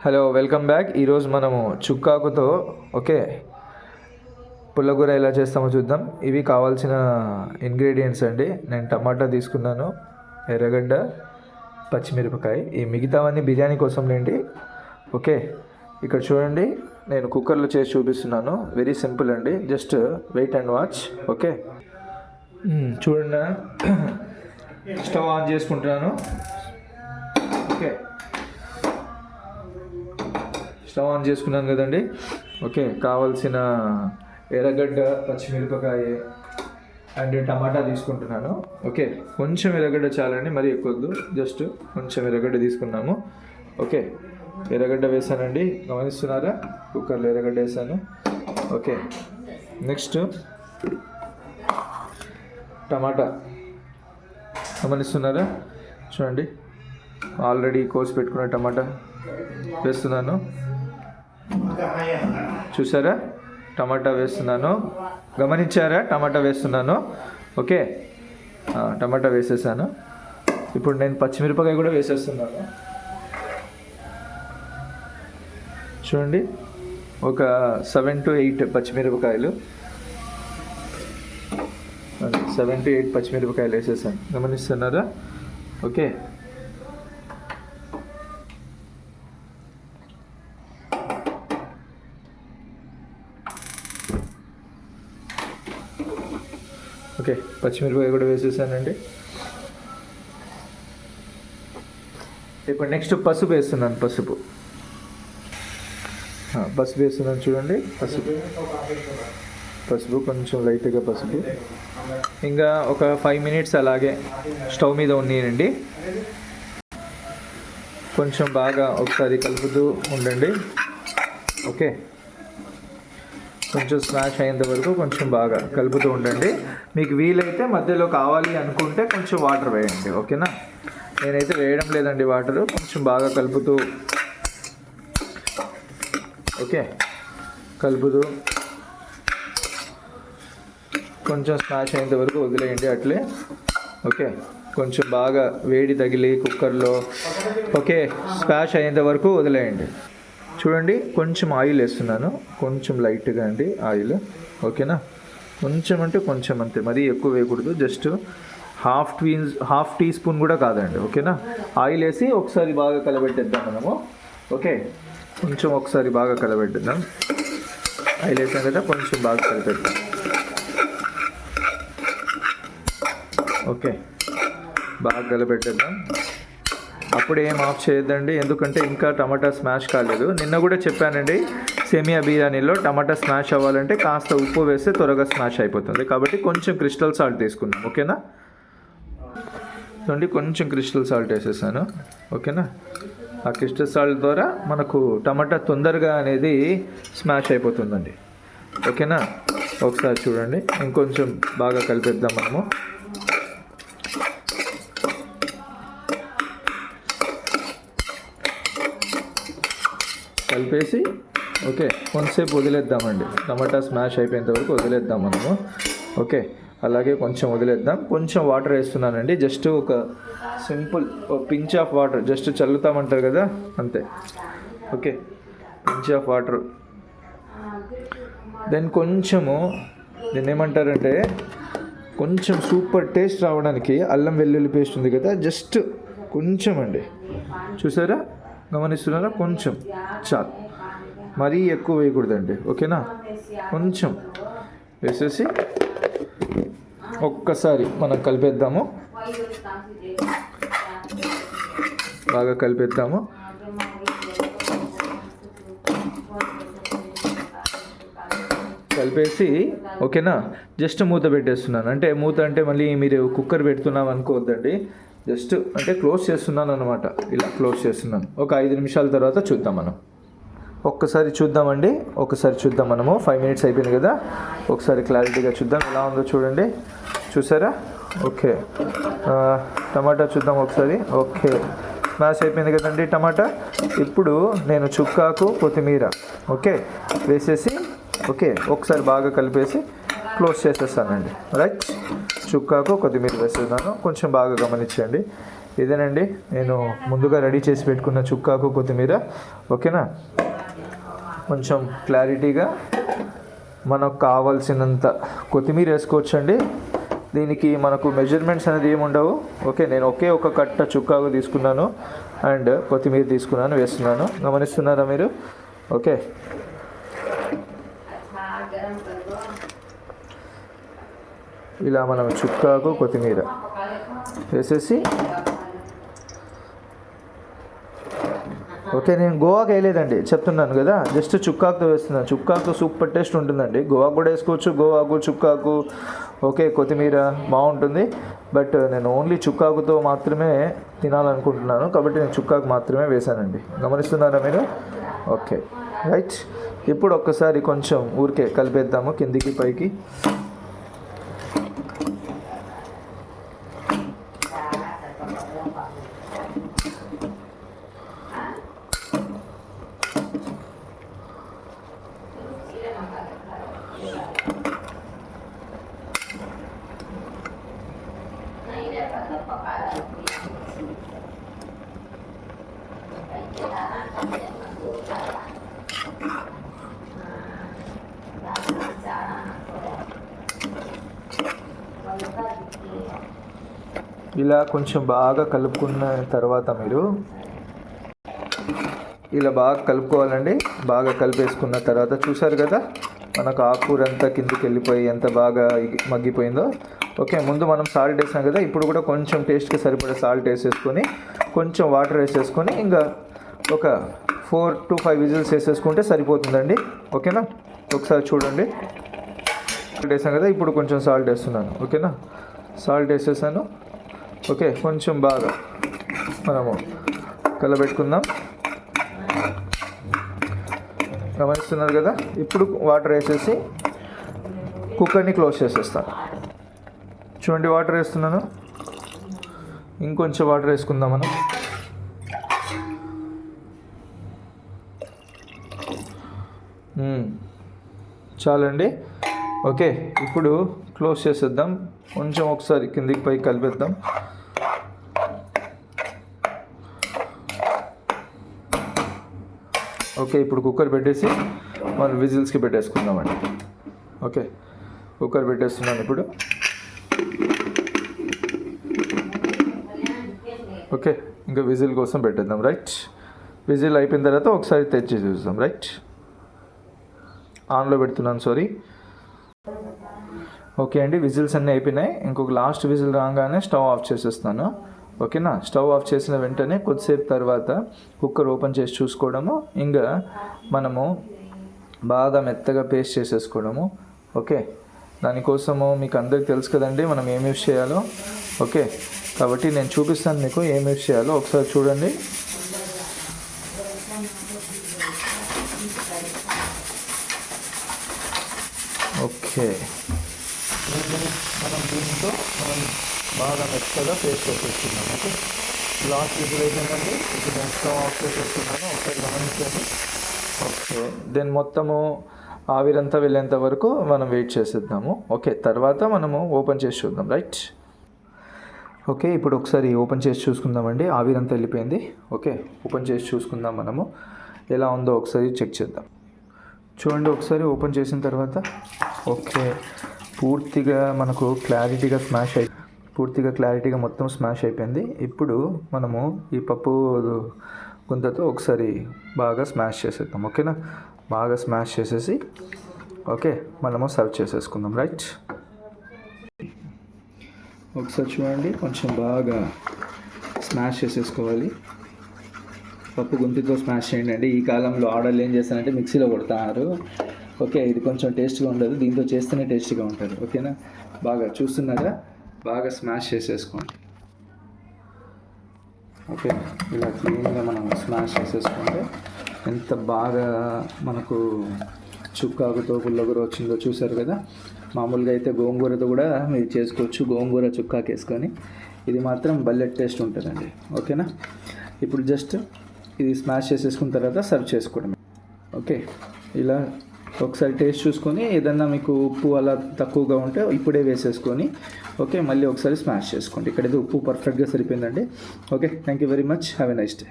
Hello, welcome back. ఈరోజు మనము చుక్కాకుతో పుల్లగూర ఎలా చేస్తామో చూద్దాం. ఇవి కావాల్సిన ఇంగ్రీడియంట్స్ అండి. నేను టమాటా తీసుకున్నాను, ఎర్రగడ్డ, పచ్చిమిరపకాయ. ఈ మిగతావన్నీ బిర్యానీ కోసం లేండి. ఇక్కడ చూడండి, నేను కుక్కర్లో చేసి చూపిస్తున్నాను. వెరీ సింపుల్ అండి, జస్ట్ వెయిట్ అండ్ వాచ్. చూడండి, స్టవ్ ఆన్ చేసుకుంటున్నాను. స్టవ్ ఆన్ చేసుకున్నాను కదండి. కావాల్సిన ఎర్రగడ్డ, పచ్చిమిరపకాయ అండ్ టమాటా తీసుకుంటున్నాను. కొంచెం ఎర్రగడ్డ చాలండి, మరీ ఎక్కువద్దు. జస్ట్ కొంచెం ఎర్రగడ్డ తీసుకున్నాము. ఎర్రగడ్డ వేసానండి, గమనిస్తున్నారా? కుక్కర్లో ఎర్రగడ్డ వేసాను. నెక్స్ట్ టమాటా గమనిస్తున్నారా? చూడండి, ఆల్రెడీ కోసి పెట్టుకున్న టమాటా వేస్తున్నాను. చూసారా? టమాటా వేస్తున్నాను, గమనించారా? టమాటా వేస్తున్నాను. టమాటా వేసేసాను. ఇప్పుడు నేను పచ్చిమిరపకాయ కూడా వేసేస్తున్నాను. చూడండి, ఒక 7 to 8 పచ్చిమిరపకాయలు, 7 to 8 పచ్చిమిరపకాయలు వేసేసాను. గమనిస్తున్నారా? పచ్చిమిరపకాయ కూడా వేసేసానండి. ఇప్పుడు నెక్స్ట్ పసుపు వేస్తున్నాను. పసుపు వేస్తున్నాను. చూడండి, పసుపు కొంచెం లైట్గా పసుపు. ఇంకా ఒక 5 minutes అలాగే స్టవ్ మీద ఉన్నాయండి. కొంచెం బాగా ఒకసారి కలుపుతూ ఉండండి. కొంచెం స్మాష్ అయ్యేంత వరకు కొంచెం బాగా కలుపుతూ ఉండండి. మీకు వీలైతే మధ్యలో కావాలి అనుకుంటే కొంచెం వాటర్ వేయండి. ఓకేనా? నేనైతే వేయడం లేదండి వాటరు. కొంచెం బాగా కలుపుతూ కొంచెం స్మాష్ అయ్యేంత వరకు వదిలేయండి అట్లే. కొంచెం బాగా వేడి తగిలి కుక్కర్లో స్మాష్ అయ్యేంత వరకు వదిలేయండి. చూడండి, కొంచెం ఆయిల్ వేస్తున్నాను, కొంచెం లైట్గా అండి ఆయిల్. ఓకేనా? కొంచెం అంటే కొంచెం అంతే, మరీ ఎక్కువ వేయకూడదు. జస్ట్ హాఫ్ టీ స్పూన్ కూడా కాదండి. ఓకేనా? ఆయిల్ వేసి ఒకసారి బాగా కలబెట్టేద్దాం మనము. కొంచెం ఒకసారి బాగా కలబెట్టేద్దాం. ఆయిల్ వేసాం కదా, కొంచెం బాగా కలిపెట్టాం. బాగా కలబెట్టేద్దాం. అప్పుడు ఏం ఆఫ్ చేయొద్దండి, ఎందుకంటే ఇంకా టమాటా స్మాష్ కాలేదు. నిన్న కూడా చెప్పానండి, సేమియా బిర్యానీలో టమాటా స్మాష్ అవ్వాలంటే కాస్త ఉప్పు వేస్తే త్వరగా స్మాష్ అయిపోతుంది. కాబట్టి కొంచెం క్రిస్టల్ సాల్ట్ తీసుకున్నాం. ఓకేనా? చూడండి, కొంచెం క్రిస్టల్ సాల్ట్ వేసేసాను. ఓకేనా? ఆ క్రిస్టల్ సాల్ట్ ద్వారా మనకు టమాటా తొందరగా అనేది స్మాష్ అయిపోతుందండి. ఓకేనా? ఒకసారి చూడండి, ఇంకొంచెం బాగా కలిపేద్దాం మనము. కలిపేసి కొంతసేపు వదిలేద్దామండి. టమాటా స్మాష్ అయిపోయేంత వరకు వదిలేద్దాం మనము. అలాగే కొంచెం వదిలేద్దాం. కొంచెం వాటర్ వేస్తున్నానండి, జస్ట్ ఒక simple pinch of water, just చల్లుతామంటారు కదా, అంతే. Pinch of water. దెన్ కొంచెము దీన్ని ఏమంటారంటే, కొంచెం సూపర్ టేస్ట్ రావడానికి అల్లం వెల్లుల్లి పేస్ట్ ఉంది కదా, జస్ట్ కొంచెం అండి. చూసారా? గమనిస్తున్నారా? కొంచెం చాలు, మరీ ఎక్కువ వేయకూడదండి. ఓకేనా? కొంచెం వేసేసి ఒక్కసారి మనం కలిపేద్దాము. బాగా కలిపేద్దాము. కలిపేసి ఓకేనా, జస్ట్ మూత పెట్టేస్తున్నాను. అంటే మూత అంటే మళ్ళీ మీరు కుక్కర్ పెడుతున్నాం అనుకోవద్దండి, జస్ట్ అంటే క్లోజ్ చేస్తున్నాను అనమాట. ఇలా క్లోజ్ చేస్తున్నాను. ఒక 5 నిమిషాల తర్వాత చూద్దాం మనం. ఒక్కసారి చూద్దామండి, ఒకసారి చూద్దాం మనము. 5 minutes అయిపోయింది కదా, ఒకసారి క్లారిటీగా చూద్దాం ఎలా ఉందో. చూడండి, చూసారా? టమాటా చూద్దాం ఒకసారి. స్మాష్ అయిపోయింది కదండి టమాటా. ఇప్పుడు నేను చుక్కాకు, కొత్తిమీర వేసేసి ఒకసారి బాగా కలిపేసి క్లోజ్ చేసేస్తానండి. రైట్? చుక్కాకు, కొత్తిమీర వేస్తున్నాను. కొంచెం బాగా గమనించండి. ఇదేనండి నేను ముందుగా రెడీ చేసి పెట్టుకున్న చుక్కాకు కొత్తిమీర. ఓకేనా, కొంచెం క్లారిటీగా మనకు కావాల్సినంత కొత్తిమీర వేసుకోవచ్చండి. దీనికి మనకు మెజర్మెంట్స్ అనేది ఏమి ఉండవు. ఓకే, నేను ఒక కట్ట చుక్కాకు తీసుకున్నాను అండ్ కొత్తిమీర తీసుకున్నాను, వేస్తున్నాను. గమనిస్తున్నారా మీరు? ఓకే, ఇలా మనం చుక్కాకు కొత్తిమీర వేసేసి, ఓకే నేను గోవాకి వేయలేదండి, చెప్తున్నాను కదా, జస్ట్ చుక్కాకుతో వేస్తున్నాను. చుక్కాకు సూపర్ టేస్ట్ ఉంటుందండి. గోవాకు కూడా వేసుకోవచ్చు, గోవాకు చుక్కాకు ఓకే కొత్తిమీర బాగుంటుంది. బట్ నేను ఓన్లీ చుక్కాకుతో మాత్రమే తినాలనుకుంటున్నాను కాబట్టి నేను చుక్కాకు మాత్రమే వేశానండి. గమనిస్తున్నారా మీరు? Okay right. ఇప్పుడు ఒక్కసారి కొంచెం ఊరికే కలిపేద్దాము కిందికి పైకి. ఇలా కొంచెం బాగా కలుపుకున్న తర్వాత మీరు ఇలా బాగా కలుపుకోవాలండి. బాగా కలిపేసుకున్న తర్వాత చూసారు కదా మనకు ఆకుకూర అంతా కిందికి వెళ్ళిపోయి ఎంత బాగా మగ్గిపోయిందో. ఓకే, ముందు మనం సాల్ట్ వేసాం కదా, ఇప్పుడు కూడా కొంచెం టేస్ట్కి సరిపడే సాల్ట్ వేసేసుకొని కొంచెం వాటర్ వేసేసుకొని ఇంకా ఒక 4 to 5 విజిల్స్ వేసేసుకుంటే సరిపోతుందండి. ఓకేనా, ఒకసారి చూడండి. సాల్ట్ వేసాం కదా, ఇప్పుడు కొంచెం సాల్ట్ వేస్తున్నాను. ఓకేనా, సాల్ట్ వేసేసాను. ఓకే, కొంచెం బాగా మనము కలబెట్టుకుందాం. గమనిస్తున్నారు కదా, ఇప్పుడు వాటర్ వేసేసి కుక్కర్ని క్లోజ్ చేసేస్తాను. చూడండి, వాటర్ వేస్తున్నాను, ఇంకొంచెం వాటర్ వేసుకుందాం మనం. చాలండి. ఓకే, ఇప్పుడు క్లోజ్ చేసేద్దాం. కొంచెం ఒకసారి కిందికి పైకి కలిపేద్దాం. ఓకే, ఇప్పుడు కుక్కర్ పెట్టేసి మనం విజిల్స్కి పెట్టేసుకుందామండి. ఓకే, కుక్కర్ పెట్టేస్తున్నాను ఇప్పుడు. ఓకే, ఇంకా విజిల్ కోసం పెట్టేద్దాం. రైట్, విజిల్ అయిపోయిన తర్వాత ఒకసారి తెచ్చి చూద్దాం. రైట్, ఆన్లో పెడుతున్నాను, సారీ. ఓకే అండి, విజిల్స్ అన్నీ అయిపోయినాయి. ఇంకొక లాస్ట్ విజిల్ రాగానే స్టవ్ ఆఫ్ చేసేస్తాను. ఓకేనా, స్టవ్ ఆఫ్ చేసిన వెంటనే కొద్దిసేపు తర్వాత కుక్కర్ ఓపెన్ చేసి చూసుకోవడము, ఇంకా మనము బాగా మెత్తగా పేస్ట్ చేసేసుకోవడము. ఓకే, దానికోసము మీకు అందరికి తెలుసు కదండి మనం ఏం యూస్ చేయాలో. ఓకే, కాబట్టి నేను చూపిస్తాను మీకు ఏం యూస్ చేయాలో. ఒకసారి చూడండి. ఓకే, మనం దీంతో మనం బాగా మెత్తగా పేస్ట్ చేసేస్తున్నాం. ఓకే, లాస్ట్ విజిల్ అయిపోయిందండి. ఇప్పుడు నేను స్టవ్ ఆఫ్ చేసేస్తున్నాను. ఒకసారి గమనించండి. ఓకే, దెన్ మొత్తము ఆవిరంతా వెళ్ళేంత వరకు మనం వెయిట్ చేసేద్దాము. ఓకే, తర్వాత మనము ఓపెన్ చేసి చూద్దాం. రైట్, ఓకే, ఇప్పుడు ఒకసారి ఓపెన్ చేసి చూసుకుందామండి. ఆవిరంతా వెళ్ళిపోయింది. ఓకే, ఓపెన్ చేసి చూసుకుందాం మనము ఎలా ఉందో ఒకసారి చెక్ చేద్దాం. చూడండి, ఒకసారి ఓపెన్ చేసిన తర్వాత ఓకే, పూర్తిగా మనకు క్లారిటీగా మొత్తం స్మాష్ అయిపోయింది. ఇప్పుడు మనము ఈ పప్పు గుంతతో ఒకసారి బాగా స్మాష్ చేసేద్దాం. ఓకేనా, బాగా స్మాష్ చేసేసి ఓకే మనము సర్వ్ చేసేసుకుందాం. రైట్, ఒకసారి చూడండి, కొంచెం బాగా స్మాష్ చేసేసుకోవాలి. పప్పు గుంతితో స్మాష్ చేయండి అండి. ఈ కాలంలో ఆర్డర్లు ఏం చేస్తానంటే మిక్సీలో కొడతారు. ఓకే, ఇది కొంచెం టేస్ట్గా ఉండదు, దీంతో చేస్తేనే టేస్ట్గా ఉంటుంది. ఓకేనా, బాగా చూస్తున్నారా, బాగా స్మాష్ చేసేసుకోండి. ఓకే, ఇలా క్లీన్గా మనం స్మాష్ చేసేసుకుంటే ఎంత బాగా మనకు చుక్కాకుతో పుల్లగూర వచ్చిందో చూసారు కదా. మామూలుగా అయితే గోంగూరతో కూడా మీరు చేసుకోవచ్చు, గోంగూర చుక్కాకు వేసుకొని. ఇది మాత్రం భలే టేస్ట్ ఉంటుందండి. ఓకేనా, ఇప్పుడు జస్ట్ ఇది స్మాష్ చేసేసుకున్న తర్వాత సర్వ్ చేసుకోవడం. ఓకే, ఇలా ఒకసారి టేస్ట్ చూసుకొని ఏదన్నా మీకు ఉప్పు అలా తక్కువగా ఉంటే ఇప్పుడే వేసేసుకొని ఓకే మళ్ళీ ఒకసారి స్మాష్ చేసుకోండి. ఇక్కడైతే ఉప్పు పర్ఫెక్ట్గా సరిపోయిందండి. Okay, thank you very much, have a nice day.